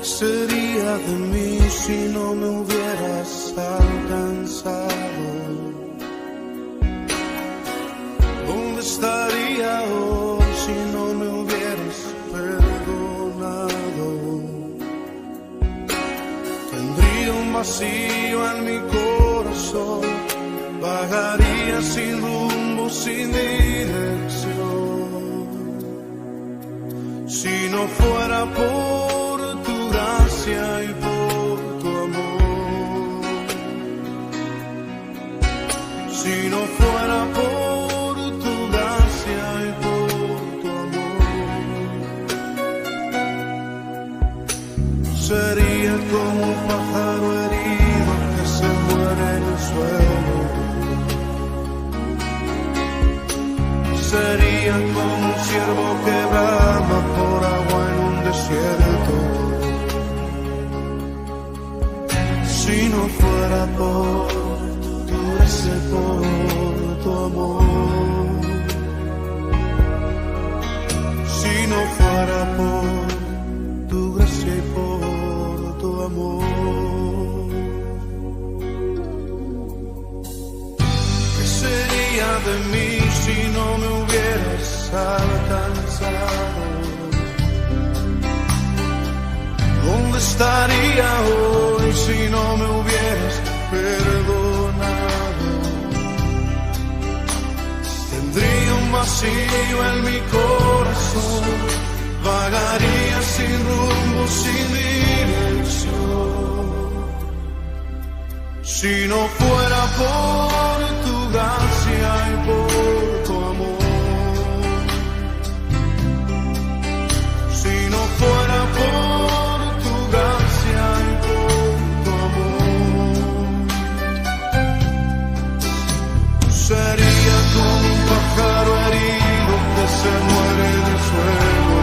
sería de mí si no me hubieras alcanzado? ¿Dónde estaría hoy si no me hubieras perdonado? Tendría un vacío en mi corazón, vagaría sin rumbo, sin dirección. Si no fuera por tu gracia y por tu amor, si no fuera por tu gracia y por tu amor, sería como un pájaro herido que se muere en el suelo. Sería como un ciervo que brama por agua en un desierto. Si no fuera por tu gracia y por tu amor, si no fuera por tu gracia y por tu amor, ¿qué sería de mí si no me hubieras alcanzado? ¿Dónde estaría hoy si no me hubieras perdonado? Tendría un vacío en mi corazón, vagaría sin rumbo, sin dirección. Si no fuera por tu gracia y por tu amor, si no fuera por tu gracia y por tu amor, sería como un pájaro herido que se muere en el suelo.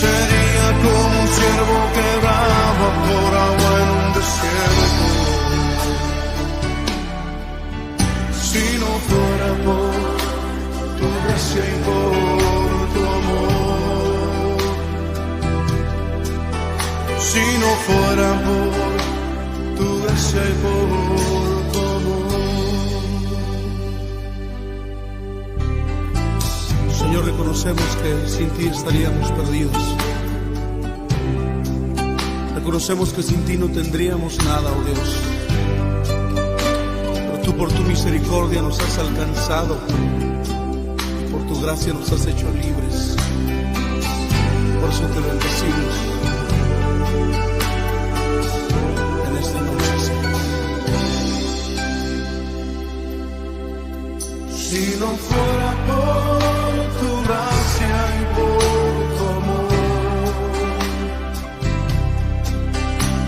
Sería como un ciervo que brama por agua en un desierto. Si no fuera por tu gracia y por tu amor, si no fuera por tu gracia y por tu amor. Señor, reconocemos que sin ti estaríamos perdidos. Reconocemos que sin ti no tendríamos nada, oh Dios. Pero tú por tu misericordia nos has alcanzado. Por tu gracia nos has hecho libres. Por eso te bendecimos en esta noche, Señor. Si no fuera por tu gracia y por tu amor,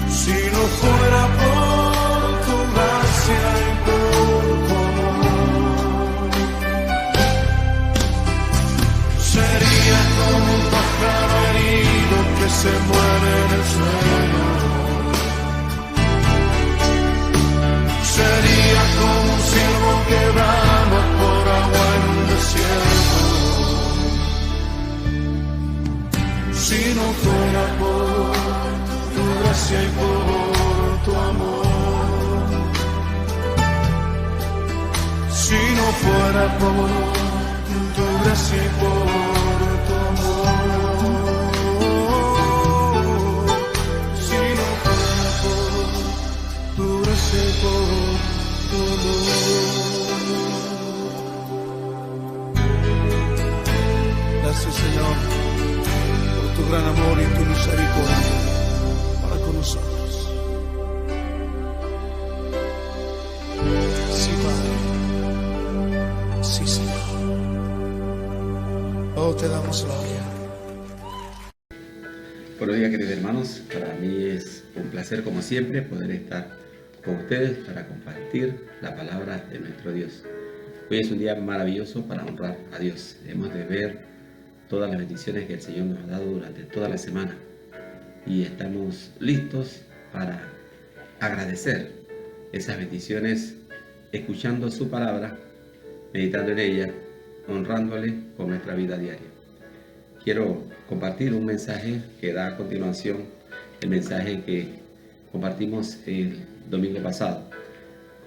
si no fuera por tu gracia y por tu amor, sería como un pájaro herido que se muere en el suelo. Sería como un ciervo que brama por agua en un desierto. Si no fuera por tu gracia y por tu amor, si no fuera por tu gracia y por tu amor, si no fuera por tu gracia y por tu amor. Gracias, Señor, por tu gran amor y tu misericordia para con nosotros. Sí, Padre. Sí, Señor. Oh, te damos gloria. Buenos días, queridos hermanos. Para mí es un placer, como siempre, poder estar con ustedes para compartir la palabra de nuestro Dios. Hoy es un día maravilloso para honrar a Dios. Hemos de ver todas las bendiciones que el Señor nos ha dado durante toda la semana y estamos listos para agradecer esas bendiciones escuchando su palabra, meditando en ella, honrándole con nuestra vida diaria. quiero compartir un mensaje que da a continuación el mensaje que compartimos el domingo pasado.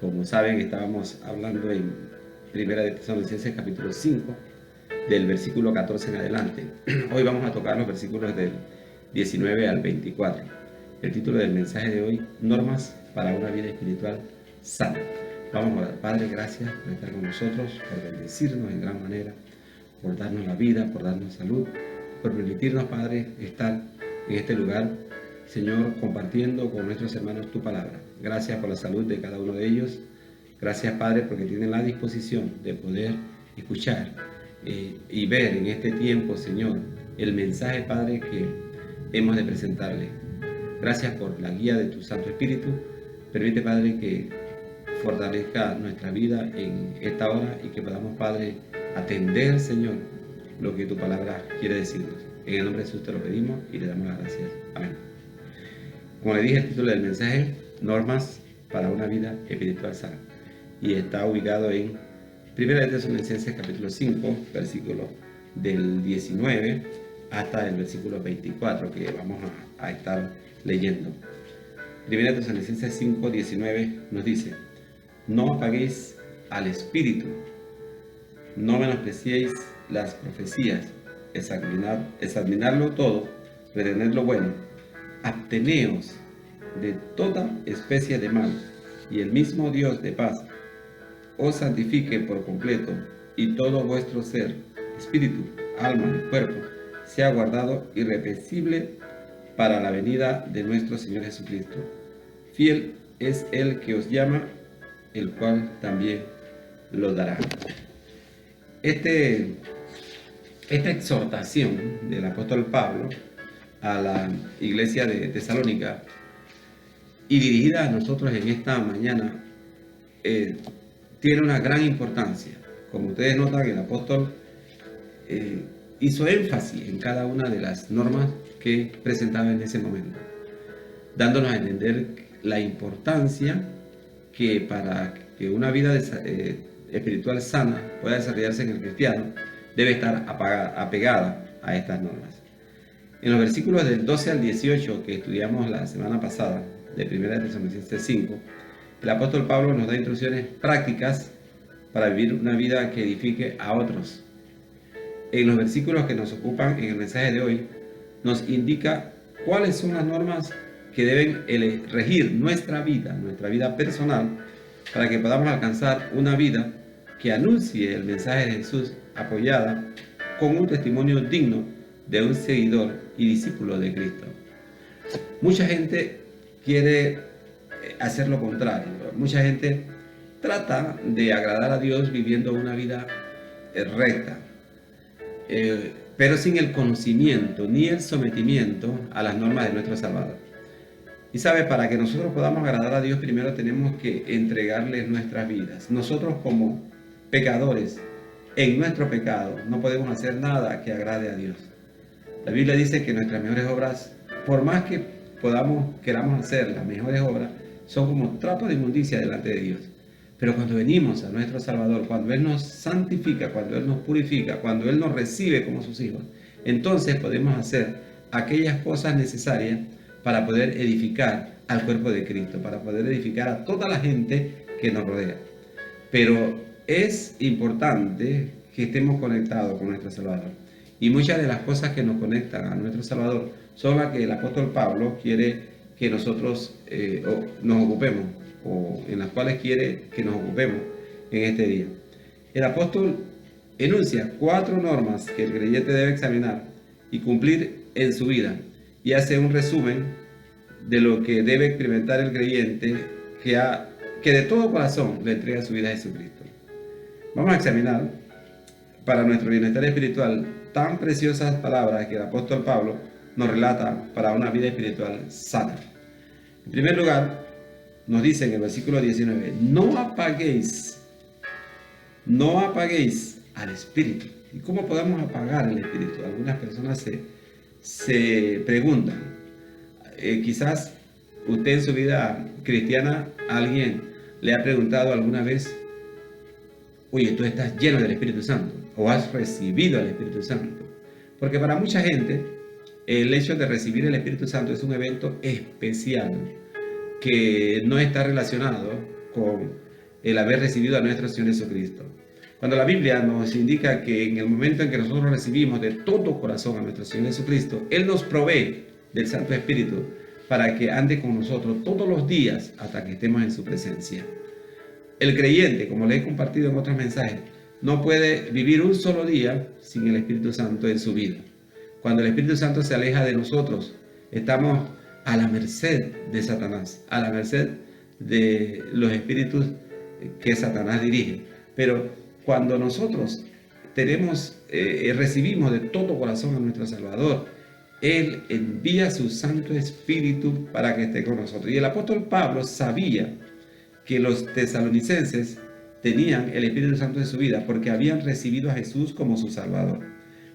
Como saben, estábamos hablando en Primera de Tesalonicenses capítulo 5, del versículo 14 en adelante. Hoy vamos a tocar los versículos del 19 al 24. El título del mensaje de hoy: Normas para una vida espiritual sana. Vamos a orar. Padre, gracias por estar con nosotros, por bendecirnos en gran manera, por darnos la vida, por darnos salud, por permitirnos, Padre, estar en este lugar, Señor, compartiendo con nuestros hermanos tu palabra. Gracias por la salud de cada uno de ellos. Gracias, Padre, porque tienen la disposición de poder escuchar y ver en este tiempo, Señor, el mensaje, Padre, que hemos de presentarle. Gracias por la guía de tu Santo Espíritu. Permite, Padre, que fortalezca nuestra vida en esta hora y que podamos, Padre, atender, Señor, lo que tu palabra quiere decirnos. En el nombre de Jesús te lo pedimos y le damos las gracias. Amén. Como le dije, el título del mensaje: Normas para una vida espiritual sana. Y está ubicado en Primera de Tesalonicenses capítulo 5, versículo del 19 hasta el versículo 24, que vamos a estar leyendo. Primera de Tesalonicenses 5, 19 nos dice: No apaguéis al espíritu, no menospreciéis las profecías, examinadlo todo, retened lo bueno, absteneos de toda especie de mal, y el mismo Dios de paz os santifique por completo, y todo vuestro ser, espíritu, alma y cuerpo, sea guardado irreprensible para la venida de nuestro Señor Jesucristo. Fiel es el que os llama, el cual también lo dará. Esta exhortación del apóstol Pablo a la iglesia de Tesalónica y dirigida a nosotros en esta mañana tiene una gran importancia. Como ustedes notan, el apóstol hizo énfasis en cada una de las normas que presentaba en ese momento, dándonos a entender la importancia que para que una vida espiritual sana pueda desarrollarse en el cristiano, debe estar apegada a estas normas. En los versículos del 12 al 18 que estudiamos la semana pasada, de 1 Tesalonicenses 5, el apóstol Pablo nos da instrucciones prácticas para vivir una vida que edifique a otros. En los versículos que nos ocupan en el mensaje de hoy, nos indica cuáles son las normas que deben regir nuestra vida personal, para que podamos alcanzar una vida que anuncie el mensaje de Jesús, apoyada con un testimonio digno de un seguidor y discípulo de Cristo. Mucha gente quiere hacer lo contrario. Mucha gente trata de agradar a Dios viviendo una vida recta, pero sin el conocimiento ni el sometimiento a las normas de nuestro Salvador. Y sabe, para que nosotros podamos agradar a Dios, primero tenemos que entregarle nuestras vidas. Nosotros, como pecadores, en nuestro pecado no podemos hacer nada que agrade a Dios. La Biblia dice que nuestras mejores obras, por más que queramos hacer las mejores obras, son como trapo de inmundicia delante de Dios. Pero cuando venimos a nuestro Salvador, cuando Él nos santifica, cuando Él nos purifica, cuando Él nos recibe como sus hijos, entonces podemos hacer aquellas cosas necesarias para poder edificar al cuerpo de Cristo, para poder edificar a toda la gente que nos rodea. Pero es importante que estemos conectados con nuestro Salvador. Y muchas de las cosas que nos conectan a nuestro Salvador son las que el apóstol Pablo quiere que nosotros nos ocupemos, o en las cuales quiere que nos ocupemos en este día. El apóstol enuncia 4 normas que el creyente debe examinar y cumplir en su vida, y hace un resumen de lo que debe experimentar el creyente que de todo corazón le entrega su vida a Jesucristo. Vamos a examinar, para nuestro bienestar espiritual, tan preciosas palabras que el apóstol Pablo nos relata para una vida espiritual sana. En primer lugar, nos dice en el versículo 19: no apaguéis al espíritu. ¿Y cómo podemos apagar el espíritu? Algunas personas se preguntan. Quizás usted en su vida cristiana, alguien le ha preguntado alguna vez: oye, tú estás lleno del Espíritu Santo, o has recibido al Espíritu Santo. Porque para mucha gente el hecho de recibir el Espíritu Santo es un evento especial que no está relacionado con el haber recibido a nuestro Señor Jesucristo. Cuando la Biblia nos indica que en el momento en que nosotros recibimos de todo corazón a nuestro Señor Jesucristo, Él nos provee del Santo Espíritu para que ande con nosotros todos los días hasta que estemos en su presencia. El creyente, como les he compartido en otros mensajes, no puede vivir un solo día sin el Espíritu Santo en su vida. Cuando el Espíritu Santo se aleja de nosotros, estamos a la merced de Satanás, a la merced de los espíritus que Satanás dirige. Pero cuando nosotros recibimos de todo corazón a nuestro Salvador, Él envía su Santo Espíritu para que esté con nosotros. Y el apóstol Pablo sabía que los tesalonicenses tenían el Espíritu Santo en su vida porque habían recibido a Jesús como su Salvador.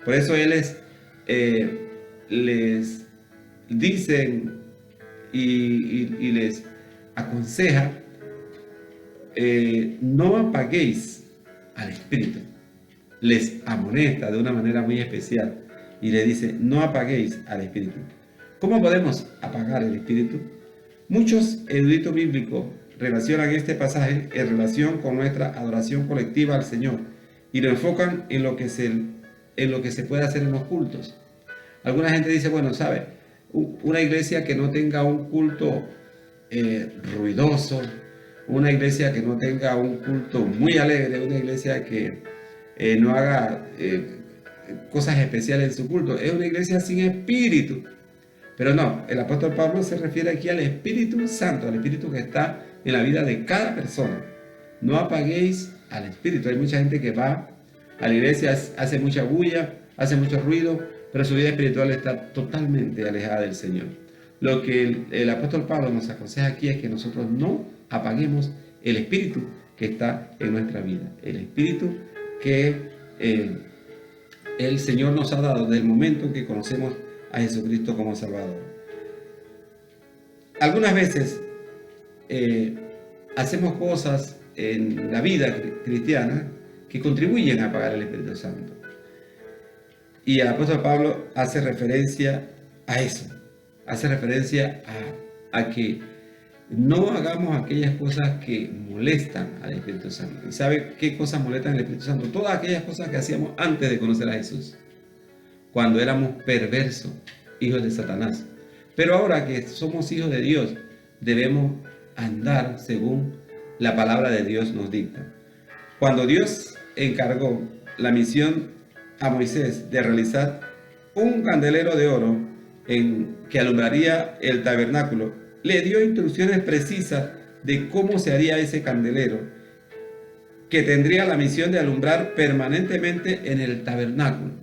Por eso Él les dicen y les aconseja, no apaguéis al Espíritu. Les amonesta de una manera muy especial y le dice, no apaguéis al Espíritu. ¿Cómo podemos apagar el Espíritu? Muchos eruditos bíblicos relacionan este pasaje en relación con nuestra adoración colectiva al Señor y lo enfocan en lo que se puede hacer en los cultos. Alguna gente dice, bueno, ¿sabe? Una iglesia que no tenga un culto ruidoso, una iglesia que no tenga un culto muy alegre, una iglesia que no haga cosas especiales en su culto, es una iglesia sin espíritu. Pero no, el apóstol Pablo se refiere aquí al Espíritu Santo, al Espíritu que está en la vida de cada persona. No apaguéis al Espíritu. Hay mucha gente que va a la iglesia, hace mucha bulla, hace mucho ruido, pero su vida espiritual está totalmente alejada del Señor. Lo que el apóstol Pablo nos aconseja aquí es que nosotros no apaguemos el Espíritu que está en nuestra vida, el Espíritu que el Señor nos ha dado desde el momento en que conocemos a Jesucristo como Salvador. Algunas veces hacemos cosas en la vida cristiana que contribuyen a apagar el Espíritu Santo. Y el apóstol Pablo hace referencia a eso, hace referencia a que no hagamos aquellas cosas que molestan al Espíritu Santo. ¿Y sabe qué cosas molestan al Espíritu Santo? Todas aquellas cosas que hacíamos antes de conocer a Jesús, cuando éramos perversos, hijos de Satanás. Pero ahora que somos hijos de Dios, debemos andar según la palabra de Dios nos dicta. Cuando Dios encargó la misión a Moisés de realizar un candelero de oro que alumbraría el tabernáculo, le dio instrucciones precisas de cómo se haría ese candelero, que tendría la misión de alumbrar permanentemente en el tabernáculo.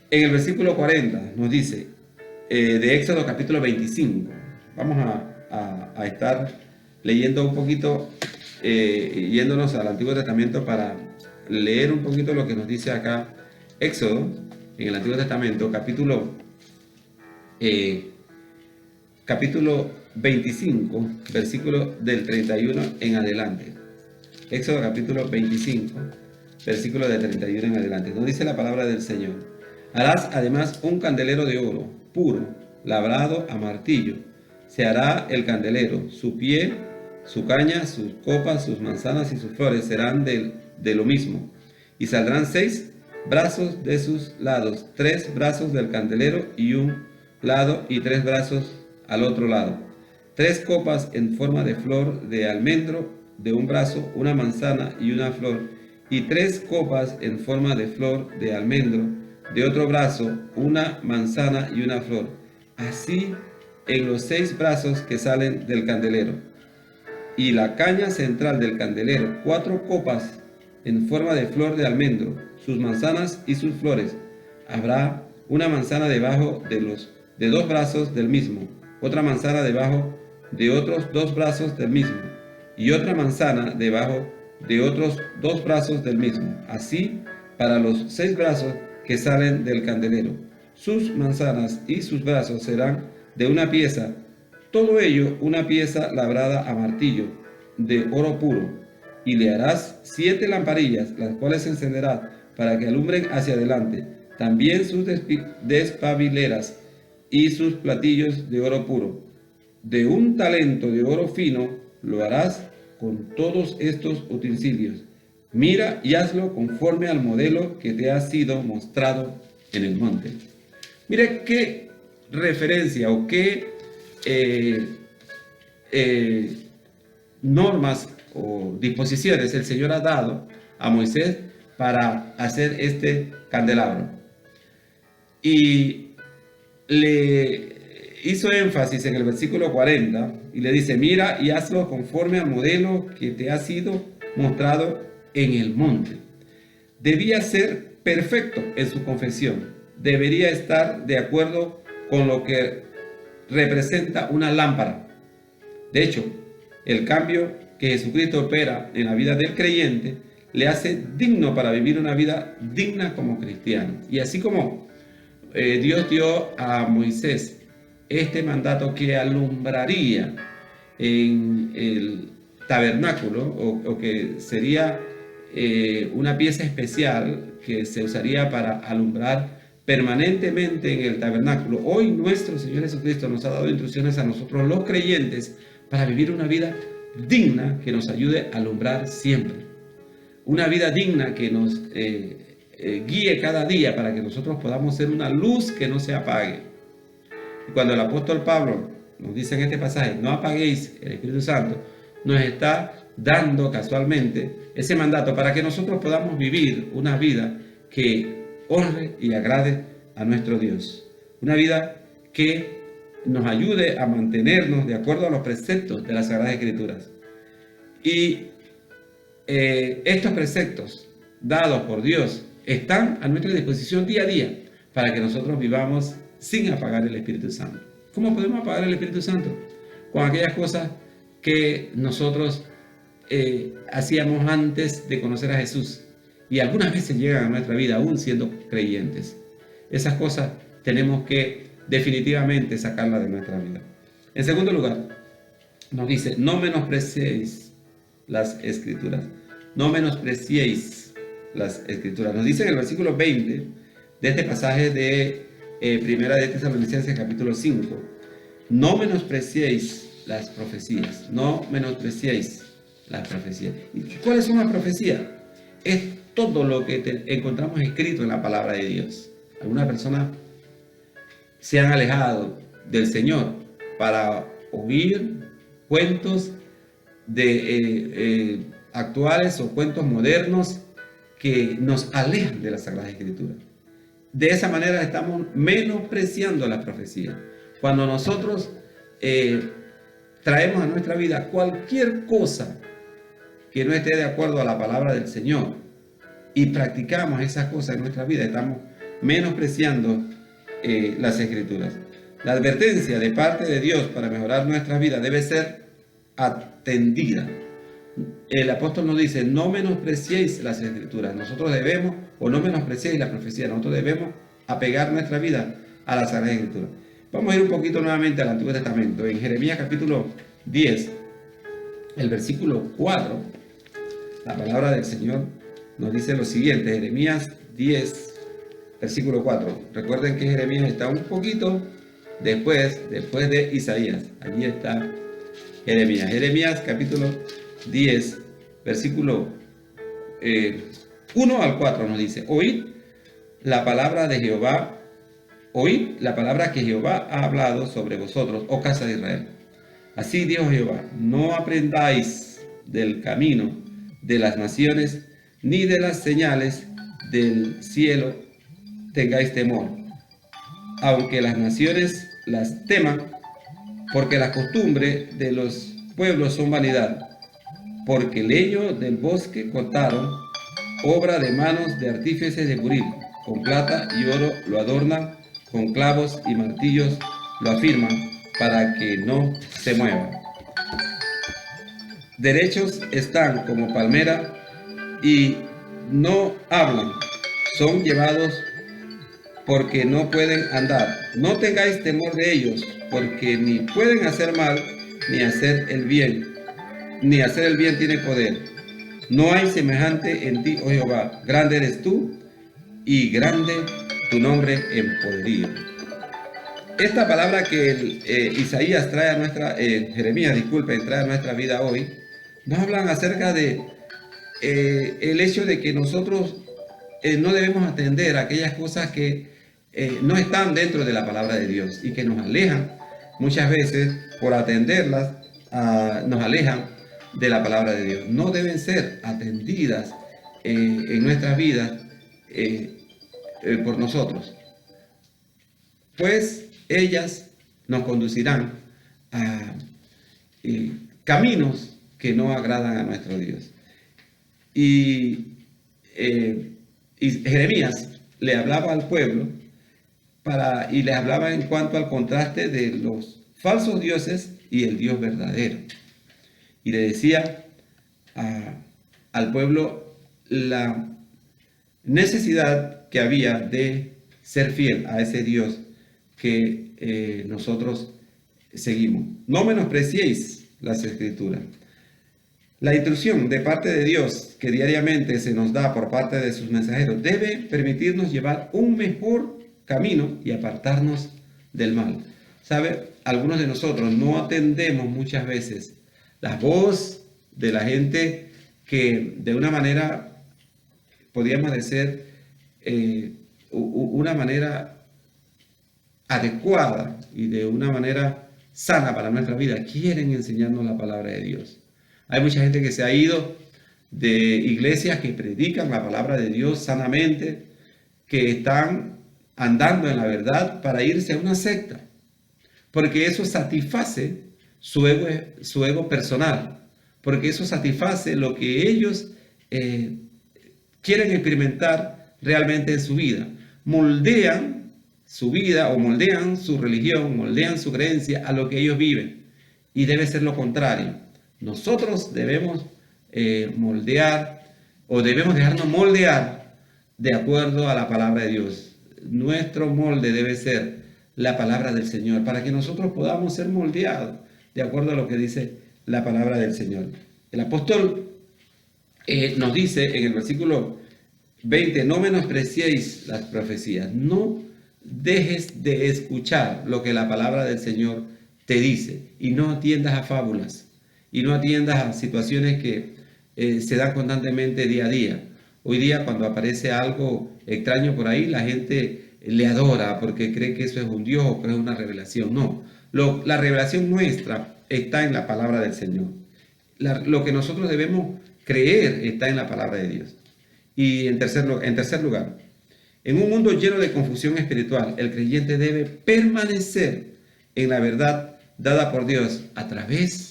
En el versículo 40 nos dice, de Éxodo capítulo 25, vamos a estar leyendo un poquito, yéndonos al Antiguo Testamento para leer un poquito lo que nos dice acá Éxodo, en el Antiguo Testamento, capítulo 25, versículo del 31 en adelante. Éxodo capítulo 25, versículo del 31 en adelante. Nos dice la palabra del Señor. Harás además un candelero de oro puro, labrado a martillo. Se hará el candelero, su pie, su caña, sus copas, sus manzanas y sus flores serán de lo mismo. Y saldrán 6 brazos de sus lados, 3 brazos del candelero y un lado y 3 brazos al otro lado. 3 copas en forma de flor de almendro de un brazo, una manzana y una flor. Y 3 copas en forma de flor de almendro de otro brazo, una manzana y una flor. Así en los 6 brazos que salen del candelero. Y la caña central del candelero, 4 copas en forma de flor de almendro, sus manzanas y sus flores. Habrá una manzana debajo de 2 brazos del mismo, otra manzana debajo de otros 2 brazos del mismo, y otra manzana debajo de otros 2 brazos del mismo. Así para los 6 brazos que salen del candelero. Sus manzanas y sus brazos serán de una pieza, todo ello una pieza labrada a martillo, de oro puro. Y le harás 7 lamparillas, las cuales se encenderán para que alumbren hacia adelante. También sus despabileras y sus platillos de oro puro. De un talento de oro fino lo harás con todos estos utensilios. Mira y hazlo conforme al modelo que te ha sido mostrado en el monte. Mire qué referencia o qué normas o disposiciones el Señor ha dado a Moisés para hacer este candelabro. Y le hizo énfasis en el versículo 40 y le dice: mira y hazlo conforme al modelo que te ha sido mostrado en el monte. Debía ser perfecto en su confección. Debería estar de acuerdo con lo que representa una lámpara. De hecho, el cambio que Jesucristo opera en la vida del creyente le hace digno para vivir una vida digna como cristiano. Y así como Dios dio a Moisés este mandato que alumbraría en el tabernáculo, o que sería una pieza especial que se usaría para alumbrar permanentemente en el tabernáculo. Hoy nuestro Señor Jesucristo nos ha dado instrucciones a nosotros los creyentes para vivir una vida digna que nos ayude a alumbrar siempre. Una vida digna que nos guíe cada día para que nosotros podamos ser una luz que no se apague. Y cuando el apóstol Pablo nos dice en este pasaje: no apaguéis el Espíritu Santo, nos está dando casualmente ese mandato para que nosotros podamos vivir una vida que honre y agrade a nuestro Dios. Una vida que nos ayude a mantenernos de acuerdo a los preceptos de las Sagradas Escrituras. Y estos preceptos dados por Dios están a nuestra disposición día a día para que nosotros vivamos sin apagar el Espíritu Santo. ¿Cómo podemos apagar el Espíritu Santo? Con aquellas cosas que nosotros hacíamos antes de conocer a Jesús y algunas veces llegan a nuestra vida aún siendo creyentes. Esas cosas tenemos que definitivamente sacarlas de nuestra vida. En segundo lugar, nos dice: no menospreciéis las Escrituras. No menospreciéis las Escrituras. Nos dice en el versículo 20 de este pasaje de Primera de Tesalonicenses capítulo 5: no menospreciéis las profecías. No menospreciéis las profecías. ¿Y cuáles son las profecías? Es todo lo que encontramos escrito en la palabra de Dios. Algunas personas se han alejado del Señor para oír cuentos actuales o cuentos modernos que nos alejan de la Sagrada Escritura. De esa manera estamos menospreciando las profecías. Cuando nosotros traemos a nuestra vida cualquier cosa que no esté de acuerdo a la palabra del Señor y practicamos esas cosas en nuestra vida, estamos menospreciando las Escrituras. La advertencia de parte de Dios para mejorar nuestra vida debe ser atendida. El apóstol nos dice: no menospreciéis las Escrituras. Nosotros debemos, o no menospreciéis la profecía, nosotros debemos apegar nuestra vida a la Sagrada Escritura. Vamos a ir un poquito nuevamente al Antiguo Testamento. En Jeremías capítulo 10, el versículo 4, la palabra del Señor nos dice lo siguiente. Jeremías 10, versículo 4. Recuerden que Jeremías está un poquito después de Isaías. Allí está Jeremías. Jeremías capítulo 10, versículo 1 al 4 nos dice: oíd la palabra de Jehová, oíd la palabra que Jehová ha hablado sobre vosotros, oh casa de Israel. Así dijo Jehová: no aprendáis del camino de las naciones, ni de las señales del cielo tengáis temor, aunque las naciones las teman, porque la costumbre de los pueblos son vanidad, porque leño del bosque cortaron, obra de manos de artífices de Buril, con plata y oro lo adornan, con clavos y martillos lo afirman, para que no se mueva. Derechos están como palmera y no hablan, son llevados porque no pueden andar. No tengáis temor de ellos, porque ni pueden hacer mal, ni hacer el bien. Ni hacer el bien tiene poder. No hay semejante en ti, oh Jehová. Grande eres tú, y grande tu nombre en poderío. Esta palabra que Isaías trae a nuestra, Jeremías, disculpen, trae a nuestra vida hoy, nos hablan acerca de el hecho de que nosotros no debemos atender a aquellas cosas que no están dentro de la palabra de Dios y que nos alejan muchas veces por atenderlas, nos alejan de la palabra de Dios. No deben ser atendidas en nuestras vidas por nosotros, pues ellas nos conducirán a caminos que no agradan a nuestro Dios. Y Jeremías le hablaba al pueblo y les hablaba en cuanto al contraste de los falsos dioses y el Dios verdadero. Y le decía al pueblo la necesidad que había de ser fiel a ese Dios que nosotros seguimos. No menospreciéis las Escrituras. La instrucción de parte de Dios que diariamente se nos da por parte de sus mensajeros debe permitirnos llevar un mejor camino y apartarnos del mal. ¿Sabe? Algunos de nosotros no atendemos muchas veces la voz de la gente que de una manera, podríamos decir, una manera adecuada y de una manera sana para nuestra vida, quieren enseñarnos la palabra de Dios. Hay mucha gente que se ha ido de iglesias que predican la palabra de Dios sanamente, que están andando en la verdad para irse a una secta, porque eso satisface su ego personal, porque eso satisface lo que ellos quieren experimentar realmente en su vida. Moldean su vida o moldean su religión, moldean su creencia a lo que ellos viven, y debe ser lo contrario. Nosotros debemos moldear o debemos dejarnos moldear de acuerdo a la palabra de Dios. Nuestro molde debe ser la palabra del Señor para que nosotros podamos ser moldeados de acuerdo a lo que dice la palabra del Señor. El apóstol nos dice en el versículo 20, no menospreciéis las profecías, no dejes de escuchar lo que la palabra del Señor te dice y no atiendas a fábulas. Y no atiendas a situaciones que se dan constantemente día a día. Hoy día cuando aparece algo extraño por ahí, la gente le adora porque cree que eso es un Dios o que es una revelación. No, la revelación nuestra está en la palabra del Señor. Lo que nosotros debemos creer está en la palabra de Dios. Y en tercer lugar, en un mundo lleno de confusión espiritual, el creyente debe permanecer en la verdad dada por Dios a través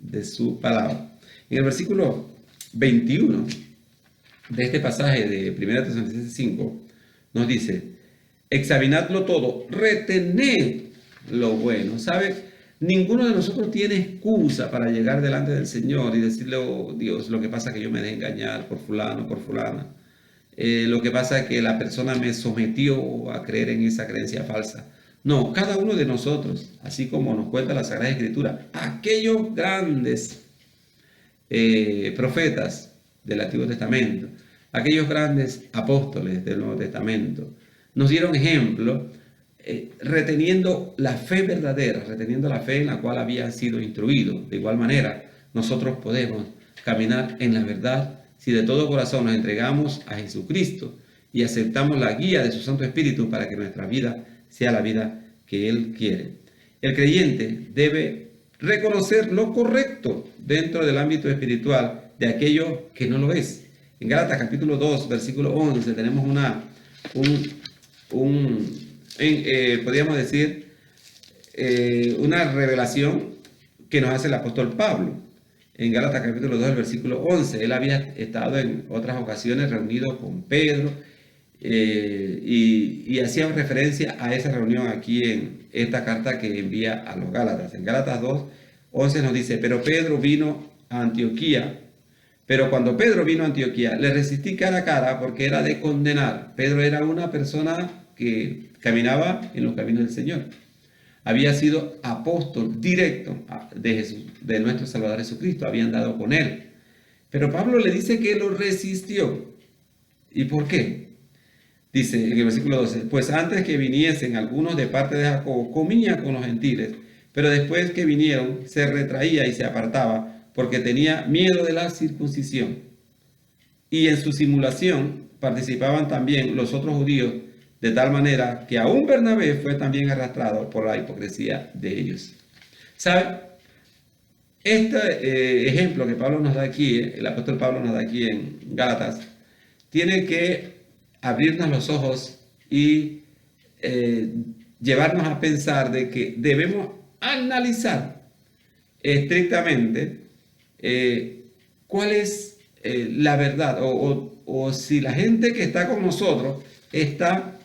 de su palabra. En el versículo 21 de este pasaje de 1 Tesalonicenses 5 nos dice: examinadlo todo, retened lo bueno. ¿Sabe? Ninguno de nosotros tiene excusa para llegar delante del Señor y decirle: oh Dios, lo que pasa es que yo me dejé engañar por fulano, por fulana. Lo que pasa es que la persona me sometió a creer en esa creencia falsa. No, cada uno de nosotros, así como nos cuenta la Sagrada Escritura, aquellos grandes profetas del Antiguo Testamento, aquellos grandes apóstoles del Nuevo Testamento, nos dieron ejemplo reteniendo la fe verdadera, reteniendo la fe en la cual había sido instruido. De igual manera, nosotros podemos caminar en la verdad si de todo corazón nos entregamos a Jesucristo y aceptamos la guía de su Santo Espíritu para que nuestra vida sea la vida que Él quiere. El creyente debe reconocer lo correcto dentro del ámbito espiritual de aquello que no lo es. En Gálatas capítulo 2, versículo 11, tenemos podríamos decir, una revelación que nos hace el apóstol Pablo. En Gálatas capítulo 2, versículo 11, él había estado en otras ocasiones reunido con Pedro y hacía referencia a esa reunión aquí en esta carta que envía a los Gálatas. En Gálatas 2, 11 nos dice: pero cuando Pedro vino a Antioquía, le resistí cara a cara porque era de condenar. Pedro era una persona que caminaba en los caminos del Señor. Había sido apóstol directo de Jesús, de nuestro Salvador Jesucristo. Había andado con él. Pero Pablo le dice que lo resistió. ¿Y por qué? Dice en el versículo 12, pues antes que viniesen algunos de parte de Jacob, comía con los gentiles, pero después que vinieron, se retraía y se apartaba, porque tenía miedo de la circuncisión. Y en su simulación participaban también los otros judíos, de tal manera que aún Bernabé fue también arrastrado por la hipocresía de ellos. ¿Sabe? Este ejemplo que Pablo nos da aquí, el apóstol Pablo nos da aquí en Gálatas, tiene que abrirnos los ojos y llevarnos a pensar de que debemos analizar estrictamente cuál es la verdad o si la gente que está con nosotros está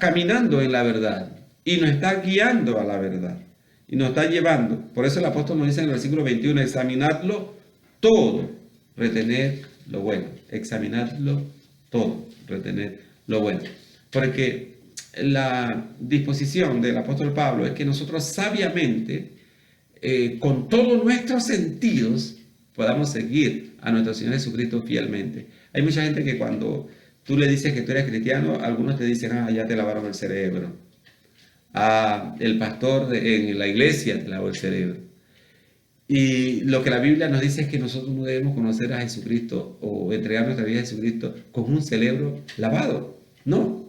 caminando en la verdad y nos está guiando a la verdad y nos está llevando. Por eso el apóstol nos dice en el versículo 21, examinadlo todo, retener lo bueno. Examinadlo todo, retener lo bueno. Porque la disposición del apóstol Pablo es que nosotros sabiamente, con todos nuestros sentidos, podamos seguir a nuestro Señor Jesucristo fielmente. Hay mucha gente que cuando tú le dices que tú eres cristiano, algunos te dicen, ya te lavaron el cerebro. El pastor en la iglesia te lavó el cerebro. Y lo que la Biblia nos dice es que nosotros no debemos conocer a Jesucristo o entregar nuestra vida a Jesucristo con un cerebro lavado. No.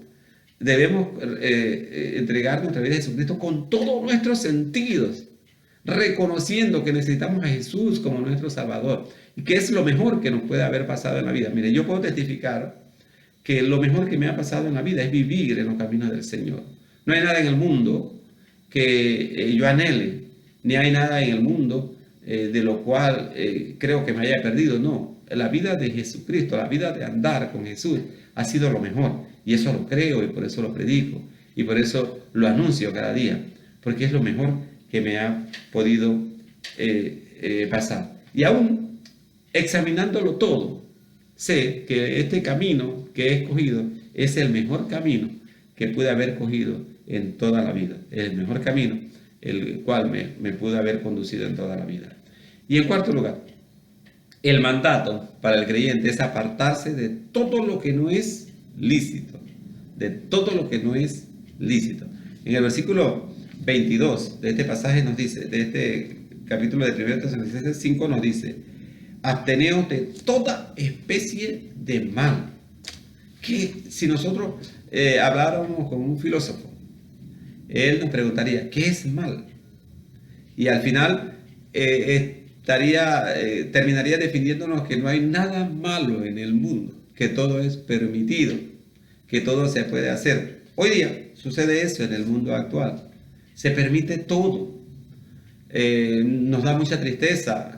Debemos entregar nuestra vida a Jesucristo con todos nuestros sentidos, reconociendo que necesitamos a Jesús como nuestro Salvador y que es lo mejor que nos puede haber pasado en la vida. Mire, yo puedo testificar que lo mejor que me ha pasado en la vida es vivir en los caminos del Señor. No hay nada en el mundo que yo anhele, ni hay nada en el mundo de lo cual creo que me haya perdido. No, la vida de Jesucristo, la vida de andar con Jesús ha sido lo mejor. Y eso lo creo y por eso lo predico y por eso lo anuncio cada día, porque es lo mejor que me ha podido pasar. Y aún examinándolo todo, sé que este camino que he escogido es el mejor camino que pude haber cogido en toda la vida. Es el mejor camino el cual me pudo haber conducido en toda la vida. Y en cuarto lugar, el mandato para el creyente es apartarse de todo lo que no es lícito. De todo lo que no es lícito. En el versículo 22 de este pasaje nos dice, de este capítulo de 1 Tesalonicenses 5 nos dice, absteneos de toda especie de mal. Que si nosotros habláramos con un filósofo, él nos preguntaría, ¿qué es mal? Y al final terminaría definiéndonos que no hay nada malo en el mundo, que todo es permitido, que todo se puede hacer. Hoy día sucede eso en el mundo actual. Se permite todo. Nos da mucha tristeza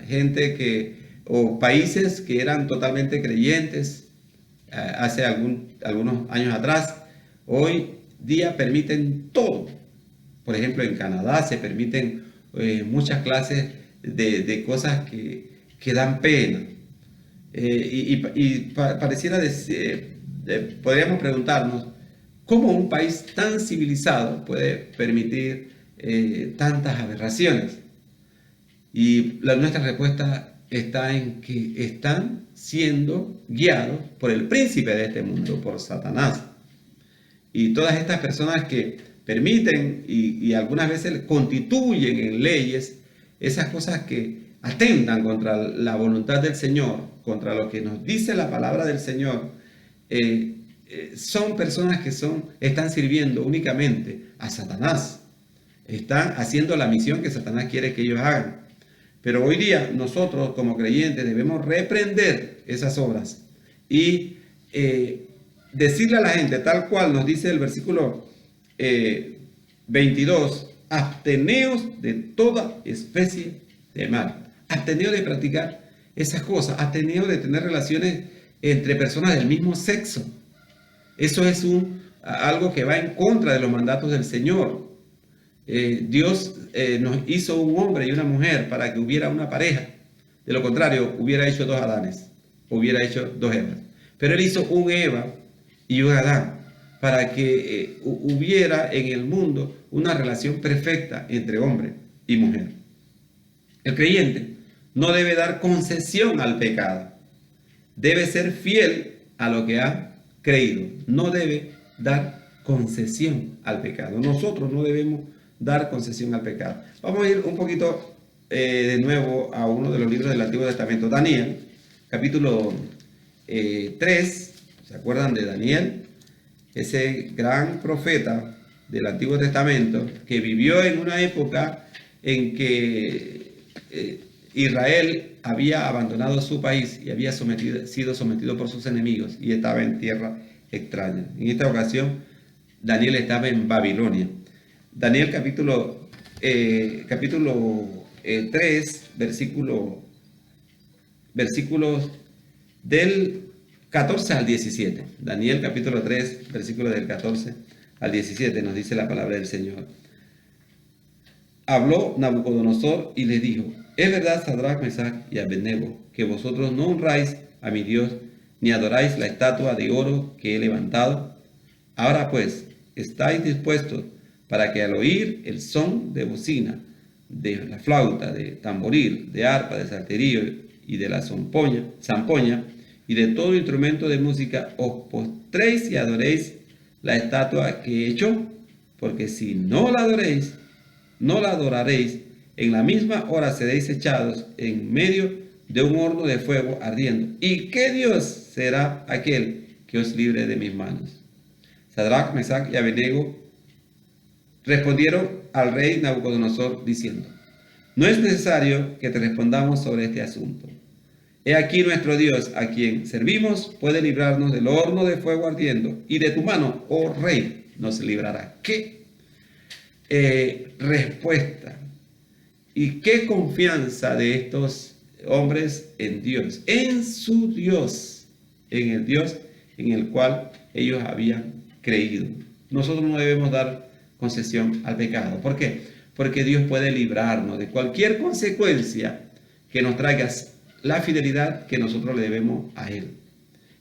o países que eran totalmente creyentes hace algunos años atrás, hoy día permiten todo. Por ejemplo, en Canadá se permiten muchas clases de cosas que dan pena. Pareciera decir, podríamos preguntarnos, ¿cómo un país tan civilizado puede permitir tantas aberraciones? Y nuestra respuesta está en que están siendo guiados por el príncipe de este mundo, por Satanás. Y todas estas personas que permiten y algunas veces constituyen en leyes esas cosas que atentan contra la voluntad del Señor, contra lo que nos dice la palabra del Señor, son personas que están sirviendo únicamente a Satanás. Están haciendo la misión que Satanás quiere que ellos hagan. Pero hoy día nosotros como creyentes debemos reprender esas obras y decirle a la gente, tal cual nos dice el versículo 22, absteneos de toda especie de mal. Absteneos de practicar esas cosas, absteneos de tener relaciones entre personas del mismo sexo. Eso es algo que va en contra de los mandatos del Señor. Dios nos hizo un hombre y una mujer para que hubiera una pareja. De lo contrario, hubiera hecho dos Adanes, hubiera hecho dos Evas. Pero Él hizo un Eva y un Adán para que hubiera en el mundo una relación perfecta entre hombre y mujer. El creyente no debe dar concesión al pecado. Debe ser fiel a lo que ha creído. No debe dar concesión al pecado. Nosotros no debemos dar concesión al pecado. Vamos a ir un poquito de nuevo a uno de los libros del Antiguo Testamento. Daniel, capítulo 3. ¿Se acuerdan de Daniel? Ese gran profeta del Antiguo Testamento que vivió en una época en que Israel había abandonado su país y había sido sometido por sus enemigos y estaba en tierra extraña. En esta ocasión, Daniel estaba en Babilonia. Daniel capítulo 3, versículos del 14 al 17. Daniel capítulo 3, versículos del 14 al 17 nos dice la palabra del Señor. Habló Nabucodonosor y les dijo: es verdad, Sadrach, Mesach y Abednego, que vosotros no honráis a mi Dios, ni adoráis la estatua de oro que he levantado. Ahora pues, ¿estáis dispuestos para que al oír el son de bocina, de la flauta, de tamboril, de arpa, de salterio y de la zampoña y de todo instrumento de música, os postréis y adoréis la estatua que he hecho? Porque si no la adoraréis, en la misma hora seréis echados en medio de un horno de fuego ardiendo. ¿Y qué Dios será aquel que os libre de mis manos? Sadrach, Mesach y Abednego respondieron al rey Nabucodonosor diciendo: no es necesario que te respondamos sobre este asunto. He aquí nuestro Dios, a quien servimos, puede librarnos del horno de fuego ardiendo, y de tu mano, oh rey, nos librará. ¿Qué respuesta y qué confianza de estos hombres en Dios, en su Dios, en el Dios en el cual ellos habían creído? Nosotros no debemos dar concesión al pecado. ¿Por qué? Porque Dios puede librarnos de cualquier consecuencia que nos traiga la fidelidad que nosotros le debemos a Él.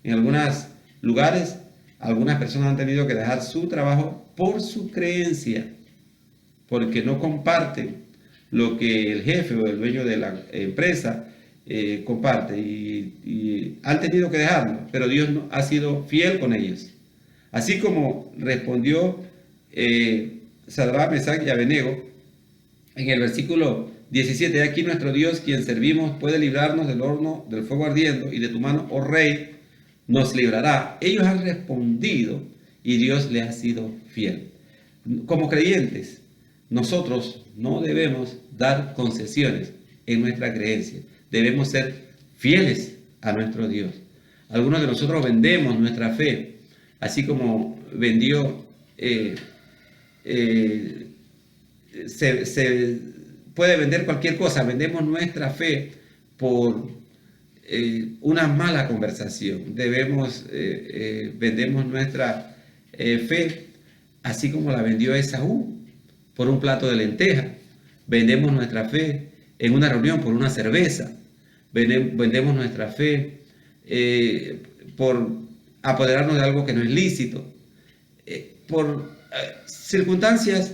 En algunos lugares, algunas personas han tenido que dejar su trabajo por su creencia, porque no comparten lo que el jefe o el dueño de la empresa comparte, y han tenido que dejarlo, pero Dios ha sido fiel con ellos. Así como respondió Sadrach, Mesach y Abednego en el versículo 17: aquí nuestro Dios, quien servimos, puede librarnos del horno del fuego ardiendo, y de tu mano, oh rey, nos librará. Ellos han respondido y Dios les ha sido fiel. Como creyentes, nosotros no debemos dar concesiones en nuestra creencia. Debemos ser fieles a nuestro Dios. Algunos de nosotros vendemos nuestra fe, así como vendió, se puede vender cualquier cosa. Vendemos nuestra fe por una mala conversación. Vendemos nuestra fe así como la vendió Esaú, por un plato de lenteja. Vendemos nuestra fe en una reunión por una cerveza. Vendemos nuestra fe por apoderarnos de algo que no es lícito. Por circunstancias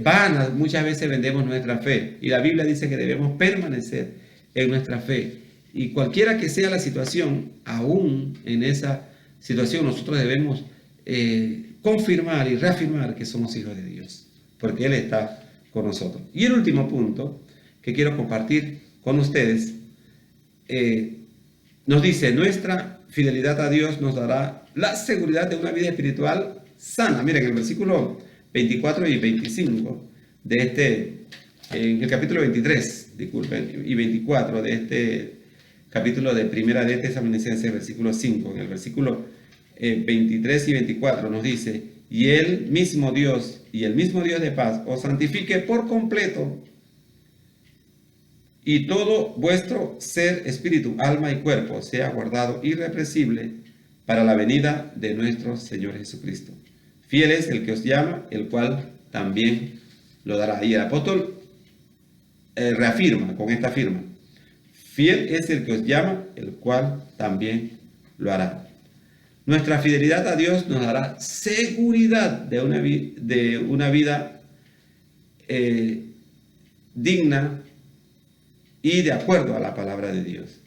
vanas, muchas veces vendemos nuestra fe. Y la Biblia dice que debemos permanecer en nuestra fe. Y cualquiera que sea la situación, aún en esa situación, nosotros debemos confirmar y reafirmar que somos hijos de Dios, porque Él está con nosotros. Y el último punto que quiero compartir con ustedes, nos dice: nuestra fidelidad a Dios nos dará la seguridad de una vida espiritual sana. Miren, en el versículo 24 y 25 de en el capítulo 23, disculpen, y 24 de este capítulo de Primera de Tesalonicenses, versículo 5, en el versículo 23 y 24 nos dice: y el mismo Dios de paz os santifique por completo, y todo vuestro ser, espíritu, alma y cuerpo sea guardado irreprensible para la venida de nuestro Señor Jesucristo. Fiel es el que os llama, el cual también lo dará. Y el apóstol reafirma con esta firma: fiel es el que os llama, el cual también lo hará. Nuestra fidelidad a Dios nos dará seguridad de una vida digna y de acuerdo a la palabra de Dios.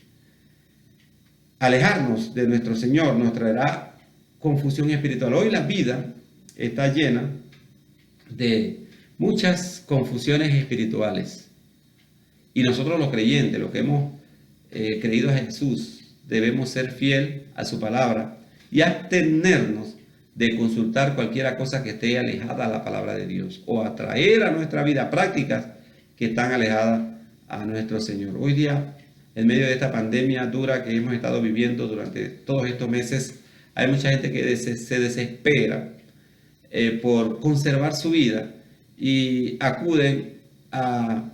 Alejarnos de nuestro Señor nos traerá confusión espiritual. Hoy la vida está llena de muchas confusiones espirituales. Y nosotros los creyentes, los que hemos creído a Jesús, debemos ser fiel a su palabra y abstenernos de consultar cualquier cosa que esté alejada a la palabra de Dios o atraer a nuestra vida prácticas que están alejadas a nuestro Señor. Hoy día, en medio de esta pandemia dura que hemos estado viviendo durante todos estos meses, hay mucha gente que se desespera por conservar su vida y acuden a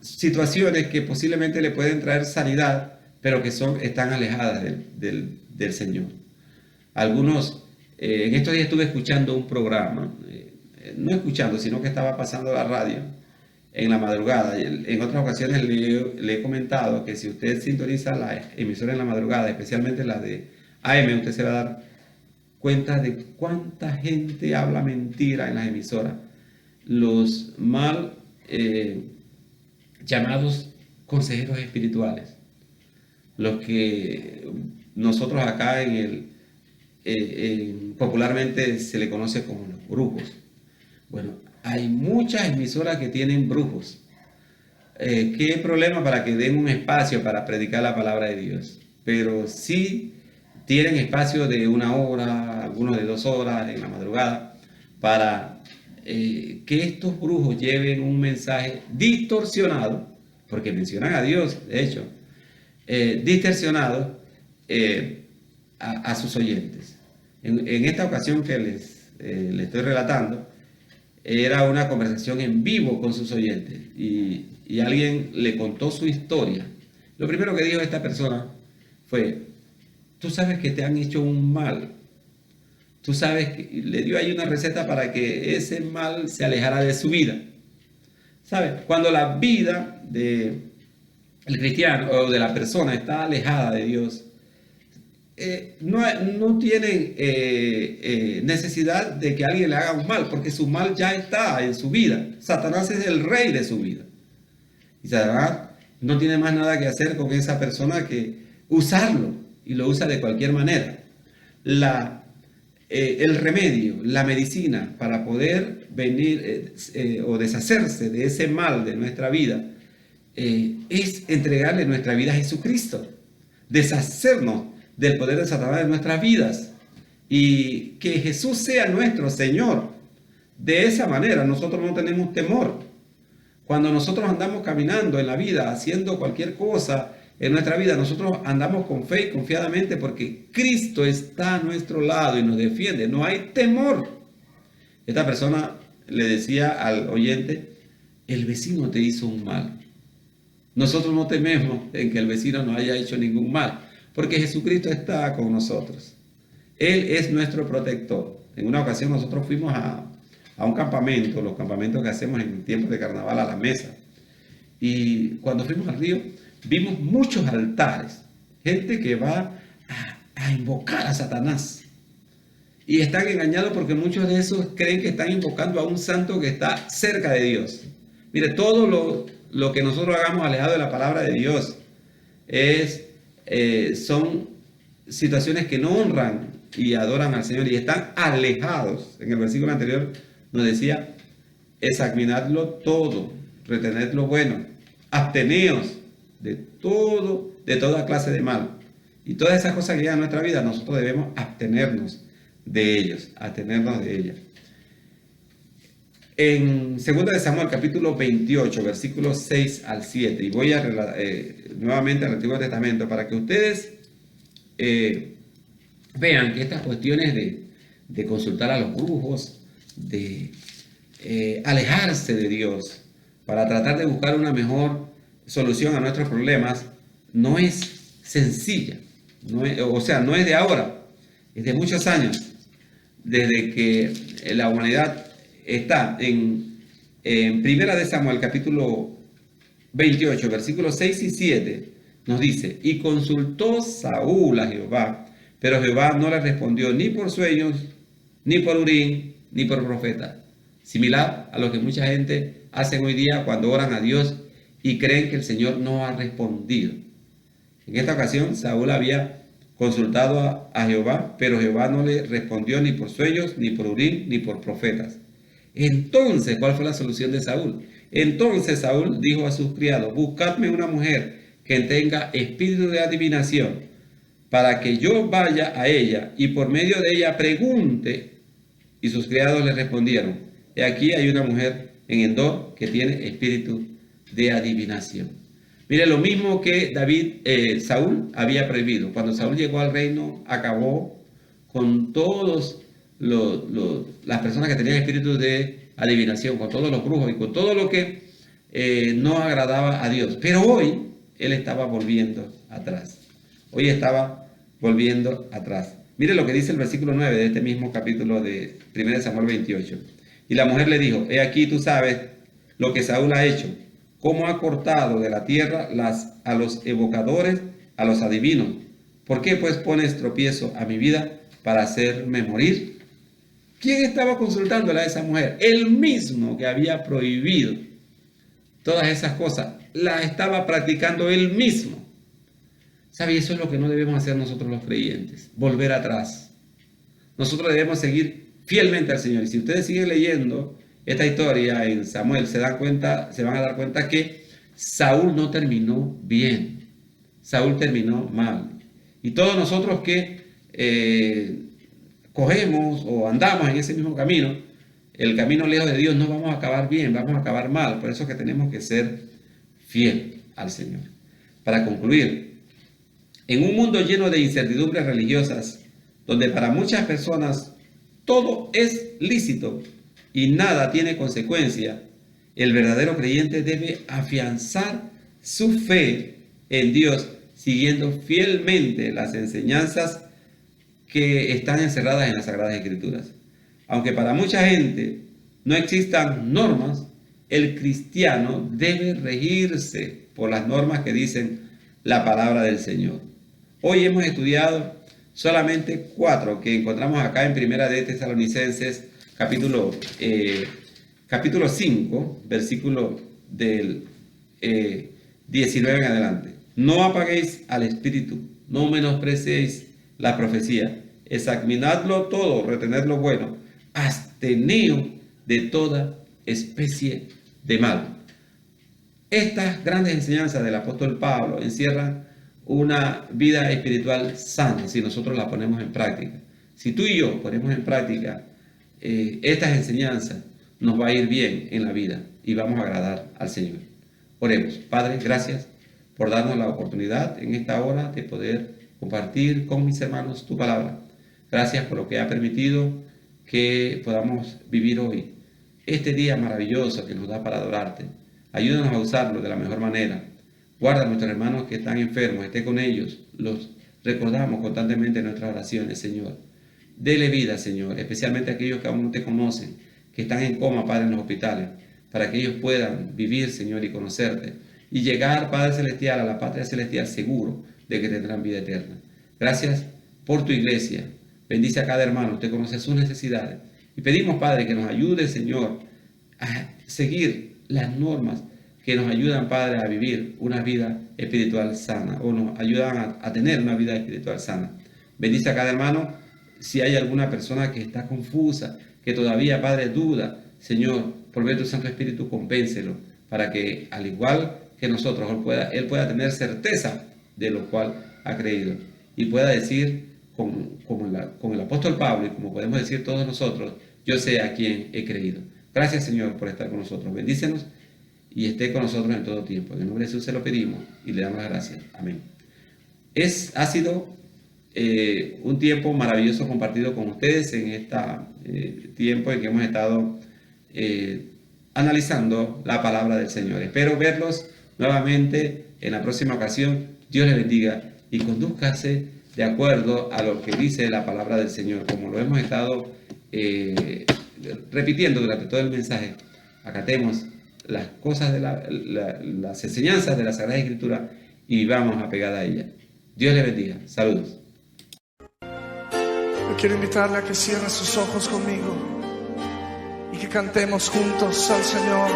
situaciones que posiblemente le pueden traer sanidad, pero que están alejadas del Señor. Algunos, en estos días estuve escuchando un programa, no escuchando, sino que estaba pasando la radio en la madrugada. En otras ocasiones le he comentado que si usted sintoniza la emisora en la madrugada, especialmente la de AM, usted se va a dar cuenta de cuánta gente habla mentira en las emisoras. Los mal llamados consejeros espirituales, los que nosotros acá popularmente se le conoce como los brujos. Bueno, hay muchas emisoras que tienen brujos. ¿Qué problema para que den un espacio para predicar la palabra de Dios? Pero sí tienen espacio de 1 hora, algunos de 2 horas en la madrugada, para que estos brujos lleven un mensaje distorsionado, porque mencionan a Dios, de hecho, distorsionado a sus oyentes. En esta ocasión que les estoy relatando, era una conversación en vivo con sus oyentes y alguien le contó su historia. Lo primero que dijo esta persona fue: tú sabes que te han hecho un mal, tú sabes que le dio ahí una receta para que ese mal se alejara de su vida. ¿Sabes? Cuando la vida del cristiano o de la persona está alejada de Dios, no tienen necesidad de que alguien le haga un mal, porque su mal ya está en su vida. Satanás es el rey de su vida. Y Satanás no tiene más nada que hacer con esa persona que usarlo, y lo usa de cualquier manera. El remedio, la medicina para poder venir o deshacerse de ese mal de nuestra vida es entregarle nuestra vida a Jesucristo, deshacernos del poder de Satanás en nuestras vidas y que Jesús sea nuestro Señor. De esa manera nosotros no tenemos temor. Cuando nosotros andamos caminando en la vida, haciendo cualquier cosa en nuestra vida, nosotros andamos con fe y confiadamente porque Cristo está a nuestro lado y nos defiende. No hay temor. Esta persona le decía al oyente: el vecino te hizo un mal. Nosotros no tememos en que el vecino nos haya hecho ningún mal, porque Jesucristo está con nosotros. Él es nuestro protector. En una ocasión nosotros fuimos a un campamento, los campamentos que hacemos en tiempos de carnaval a la mesa. Y cuando fuimos al río, vimos muchos altares, gente que va a invocar a Satanás. Y están engañados porque muchos de esos creen que están invocando a un santo que está cerca de Dios. Mire, todo lo que nosotros hagamos alejado de la palabra de Dios son situaciones que no honran y adoran al Señor y están alejados. En el versículo anterior nos decía: examinadlo todo, retened lo bueno, absteneos de toda clase de mal. Y todas esas cosas que llegan a nuestra vida, nosotros debemos abstenernos de ellos, abstenernos de ellas. En 2 de Samuel, capítulo 28, versículos 6 al 7, y voy a nuevamente al Antiguo Testamento para que ustedes vean que estas cuestiones de consultar a los brujos, de alejarse de Dios para tratar de buscar una mejor solución a nuestros problemas, no es sencilla. No es de ahora, es de muchos años, desde que la humanidad está en 1 de Samuel, capítulo 28, versículos 6 y 7, nos dice: y consultó Saúl a Jehová, pero Jehová no le respondió ni por sueños, ni por Urim, ni por profeta. Similar a lo que mucha gente hace hoy día cuando oran a Dios y creen que el Señor no ha respondido. En esta ocasión, Saúl había consultado a Jehová, pero Jehová no le respondió ni por sueños, ni por Urim, ni por profetas. Entonces, ¿cuál fue la solución de Saúl? Entonces Saúl dijo a sus criados: buscadme una mujer que tenga espíritu de adivinación, para que yo vaya a ella y por medio de ella pregunte. Y sus criados le respondieron: he aquí hay una mujer en Endor que tiene espíritu de adivinación. Mire, lo mismo que Saúl había prohibido. Cuando Saúl llegó al reino, acabó con todos las personas que tenían espíritu de adivinación, con todos los brujos y con todo lo que no agradaba a Dios. Pero hoy él estaba volviendo atrás. Hoy estaba volviendo atrás. Mire lo que dice el versículo 9 de este mismo capítulo de 1 Samuel 28. Y la mujer le dijo: he aquí, tú sabes lo que Saúl ha hecho, cómo ha cortado de la tierra a los evocadores, a los adivinos. ¿Por qué pues pones tropiezo a mi vida para hacerme morir? ¿Quién estaba consultándola a esa mujer? Él mismo que había prohibido todas esas cosas, la estaba practicando él mismo. ¿Sabe? Eso es lo que no debemos hacer nosotros los creyentes, volver atrás. Nosotros debemos seguir fielmente al Señor. Y si ustedes siguen leyendo esta historia en Samuel, se van a dar cuenta que Saúl no terminó bien. Saúl terminó mal. Y todos nosotros que cogemos o andamos en ese mismo camino, el camino lejos de Dios, no vamos a acabar bien, vamos a acabar mal. Por eso es que tenemos que ser fiel al Señor. Para concluir, en un mundo lleno de incertidumbres religiosas, donde para muchas personas todo es lícito y nada tiene consecuencia, el verdadero creyente debe afianzar su fe en Dios, siguiendo fielmente las enseñanzas que están encerradas en las Sagradas Escrituras. Aunque para mucha gente no existan normas, el cristiano debe regirse por las normas que dicen la palabra del Señor. Hoy hemos estudiado solamente 4 que encontramos acá en Primera de Tesalonicenses, capítulo 5, versículo del 19 en adelante. No apaguéis al espíritu, no menospreciéis la profecía, examinadlo todo, retened lo bueno, absteneos de toda especie de mal. Estas grandes enseñanzas del apóstol Pablo encierran una vida espiritual sana si nosotros la ponemos en práctica. Si tú y yo ponemos en práctica estas enseñanzas, nos va a ir bien en la vida y vamos a agradar al Señor. Oremos. Padre, gracias por darnos la oportunidad en esta hora de poder compartir con mis hermanos tu palabra. Gracias por lo que ha permitido que podamos vivir hoy este día maravilloso que nos da para adorarte. Ayúdanos a usarlo de la mejor manera. Guarda a nuestros hermanos que están enfermos, esté con ellos. Los recordamos constantemente en nuestras oraciones, Señor. Dele vida, Señor, especialmente a aquellos que aún no te conocen, que están en coma, Padre, en los hospitales, para que ellos puedan vivir, Señor, y conocerte. Y llegar, Padre Celestial, a la patria celestial seguro de que tendrán vida eterna. Gracias por tu iglesia. Bendice a cada hermano. Usted conoce sus necesidades. Y pedimos, Padre, que nos ayude, Señor, a seguir las normas que nos ayudan, Padre, a vivir una vida espiritual sana, o nos ayudan a tener una vida espiritual sana. Bendice a cada hermano. Si hay alguna persona que está confusa, que todavía, Padre, duda, Señor, por medio de tu Santo Espíritu, convéncelo, para que, al igual que nosotros, él pueda tener certeza de lo cual ha creído, y pueda decir, como el apóstol Pablo, y como podemos decir todos nosotros: yo sé a quién he creído. Gracias, Señor, por estar con nosotros. Bendícenos y esté con nosotros en todo tiempo. En el nombre de Jesús se lo pedimos y le damos las gracias. Amén. Ha sido un tiempo maravilloso compartido con ustedes en este tiempo en que hemos estado analizando la palabra del Señor. Espero verlos nuevamente en la próxima ocasión. Dios les bendiga y condúzcase de acuerdo a lo que dice la palabra del Señor, como lo hemos estado repitiendo durante todo el mensaje. Acatemos las cosas de las enseñanzas de la Sagrada Escritura y vamos a pegar a ella. Dios les bendiga. Saludos. Yo quiero invitarle a que cierre sus ojos conmigo y que cantemos juntos al Señor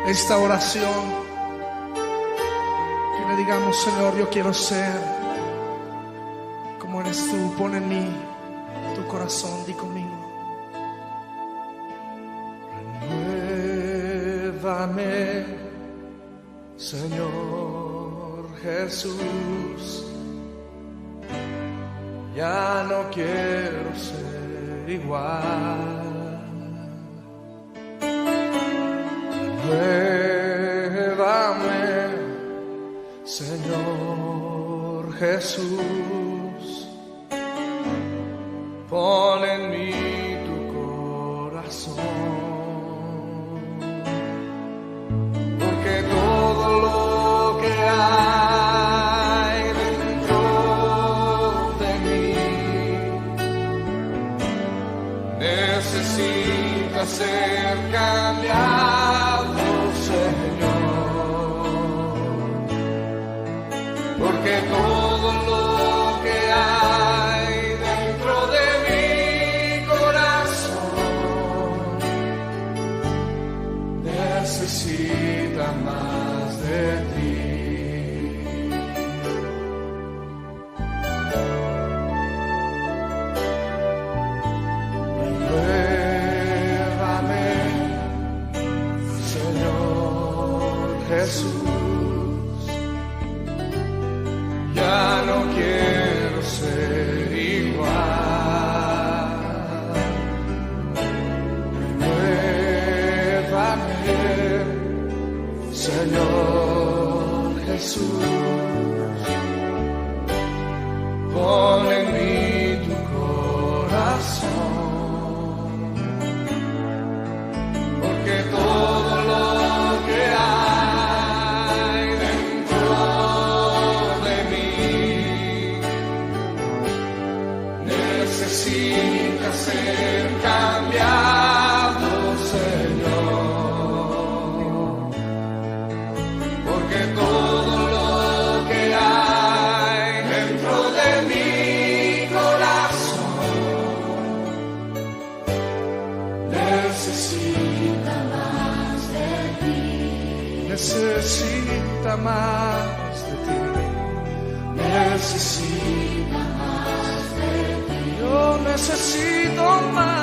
esta oración. Que le digamos: Señor, yo quiero ser pon en mí tu corazón, di conmigo. Renuévame, Señor Jesús. Ya no quiero ser igual. Renuévame, Señor Jesús. Pon en mí tu corazón, porque todo lo que hay dentro de mí necesita ser cambiado, Señor, porque todo lo que hay dentro de mi corazón necesita más de ti. Renuévame, Señor Jesús. Ya no quiero ser igual. Renuévame, Señor Jesús. Pon en mí tu corazón, porque todo lo que hay dentro de mí necesita ser cambiado, Señor, porque todo lo que hay dentro de mi corazón necesita más de ti. Necesita más de ti. Necesita más de ti. Yo necesito más.